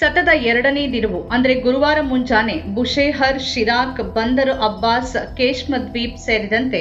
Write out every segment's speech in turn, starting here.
ಸತತ ಎರಡನೇ ದಿನವೂ ಅಂದರೆ ಗುರುವಾರ ಮುಂಜಾನೆ ಬುಷೇಹರ್, ಶಿರಾಕ್, ಬಂದರ್ ಅಬ್ಬಾಸ್, ಕೇಶ್ಮ ದ್ವೀಪ್ ಸೇರಿದಂತೆ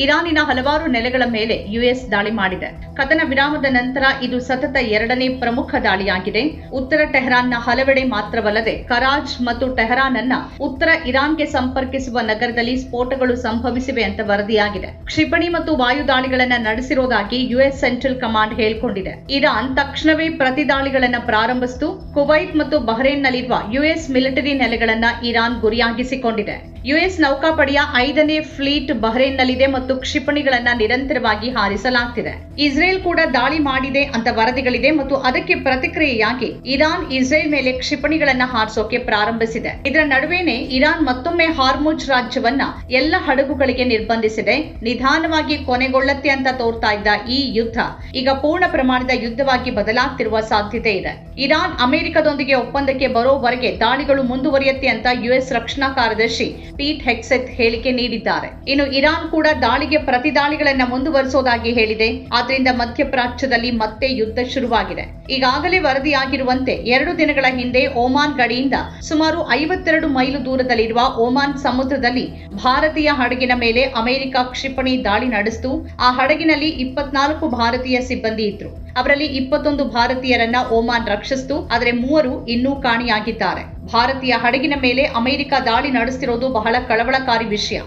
ಇರಾನಿನ ಹಲವಾರು ನೆಲೆಗಳ ಮೇಲೆ ಯುಎಸ್ ದಾಳಿ ಮಾಡಿದೆ. ಕದನ ವಿರಾಮದ ನಂತರ ಇದು ಸತತ ಎರಡನೇ ಪ್ರಮುಖ ದಾಳಿಯಾಗಿದೆ. ಉತ್ತರ ಟೆಹರಾನ್ನ ಹಲವೆಡೆ ಮಾತ್ರವಲ್ಲದೆ ಕರಾಜ್ ಮತ್ತು ಟೆಹರಾನ್ ಅನ್ನ ಉತ್ತರ ಇರಾನ್ಗೆ ಸಂಪರ್ಕಿಸುವ ನಗರದಲ್ಲಿ ಸ್ಫೋಟಗಳು ಸಂಭವಿಸಿವೆ ಅಂತ ವರದಿಯಾಗಿದೆ. ಕ್ಷಿಪಣಿ ಮತ್ತು ವಾಯು ದಾಳಿಗಳನ್ನು ನಡೆಸಿರುವುದಾಗಿ ಯುಎಸ್ ಸೆಂಟ್ರಲ್ ಕಮಾಂಡ್ ಹೇಳಿಕೊಂಡಿದೆ. ಇರಾನ್ ತಕ್ಷಣವೇ ಪ್ರತಿ ದಾಳಿಗಳನ್ನು ಪ್ರಾರಂಭಿಸಿತು. ಕುವೈತ್ ಮತ್ತು ಬಹ್ರೇನ್ನಲ್ಲಿರುವ ಯುಎಸ್ ಮಿಲಿಟರಿ ನೆಲೆಗಳನ್ನ ಇರಾನ್ ಗುರಿಯಾಗಿಸಿಕೊಂಡಿದೆ. ಯುಎಸ್ ನೌಕಾಪಡೆಯ 5ನೇ ಫ್ಲೀಟ್ ಬಹ್ರೇನ್ನಲ್ಲಿದೆ ಮತ್ತು ಕ್ಷಿಪಣಿಗಳನ್ನ ನಿರಂತರವಾಗಿ ಹಾರಿಸಲಾಗ್ತಿದೆ. ಇಸ್ರೇಲ್ ಕೂಡ ದಾಳಿ ಮಾಡಿದೆ ಅಂತ ವರದಿಗಳಿದೆ ಮತ್ತು ಅದಕ್ಕೆ ಪ್ರತಿಕ್ರಿಯೆಯಾಗಿ ಇರಾನ್ ಇಸ್ರೇಲ್ ಮೇಲೆ ಕ್ಷಿಪಣಿಗಳನ್ನ ಹಾರಿಸೋಕೆ ಪ್ರಾರಂಭಿಸಿದೆ. ಇದರ ನಡುವೆನೆ ಇರಾನ್ ಮತ್ತೊಮ್ಮೆ ಹಾರ್ಮುಜ್ ರಾಜ್ಯವನ್ನ ಎಲ್ಲ ಹಡಗುಗಳಿಗೆ ನಿರ್ಬಂಧಿಸಿದೆ. ನಿಧಾನವಾಗಿ ಕೊನೆಗೊಳ್ಳುತ್ತೆ ಅಂತ ತೋರ್ತಾ ಇದ್ದ ಈ ಯುದ್ಧ ಈಗ ಪೂರ್ಣ ಪ್ರಮಾಣದ ಯುದ್ಧವಾಗಿ ಬದಲಾಗ್ತಿರುವ ಸಾಧ್ಯತೆ ಇದೆ. ಇರಾನ್ ಅಮೆರಿಕದೊಂದಿಗೆ ಒಪ್ಪಂದಕ್ಕೆ ಬರೋವರೆಗೆ ದಾಳಿಗಳು ಮುಂದುವರಿಯುತ್ತೆ ಅಂತ ಯುಎಸ್ ರಕ್ಷಣಾ ಕಾರ್ಯದರ್ಶಿ ಪೀಟ್ ಹೆಕ್ಸೆತ್ ಹೇಳಿಕೆ ನೀಡಿದ್ದಾರೆ. ಇನ್ನು ಇರಾನ್ ಕೂಡ ದಾಳಿಗೆ ಪ್ರತಿ ದಾಳಿಗಳನ್ನ ಮುಂದುವರಿಸೋದಾಗಿ ಹೇಳಿದೆ. ಆದ್ರಿಂದ ಮಧ್ಯಪ್ರಾಚ್ಯದಲ್ಲಿ ಮತ್ತೆ ಯುದ್ಧ ಶುರುವಾಗಿದೆ. ಈಗಾಗಲೇ ವರದಿಯಾಗಿರುವಂತೆ 2 ದಿನಗಳ ಹಿಂದೆ ಒಮಾನ್ ಗಡಿಯಿಂದ ಸುಮಾರು 52 ಮೈಲು ದೂರದಲ್ಲಿರುವ ಒಮಾನ್ ಸಮುದ್ರದಲ್ಲಿ ಭಾರತೀಯ ಹಡಗಿನ ಮೇಲೆ ಅಮೆರಿಕ ಕ್ಷಿಪಣಿ ದಾಳಿ ನಡೆಸಿತು. ಆ ಹಡಗಿನಲ್ಲಿ 24 ಭಾರತೀಯ ಸಿಬ್ಬಂದಿ ಇದ್ರು. ಅವರಲ್ಲಿ 21 ಭಾರತೀಯರನ್ನ ಒಮಾನ್ ರಕ್ಷಿಸಿತು. ಆದರೆ 3 ಇನ್ನೂ ಕಾಣೆಯಾಗಿದ್ದಾರೆ. ಭಾರತೀಯ ಹಡಗಿನ ಮೇಲೆ ಅಮೆರಿಕ ದಾಳಿ ನಡೆಸುತ್ತಿರೋದು ಬಹಳ ಕಳವಳಕಾರಿ ವಿಷಯ.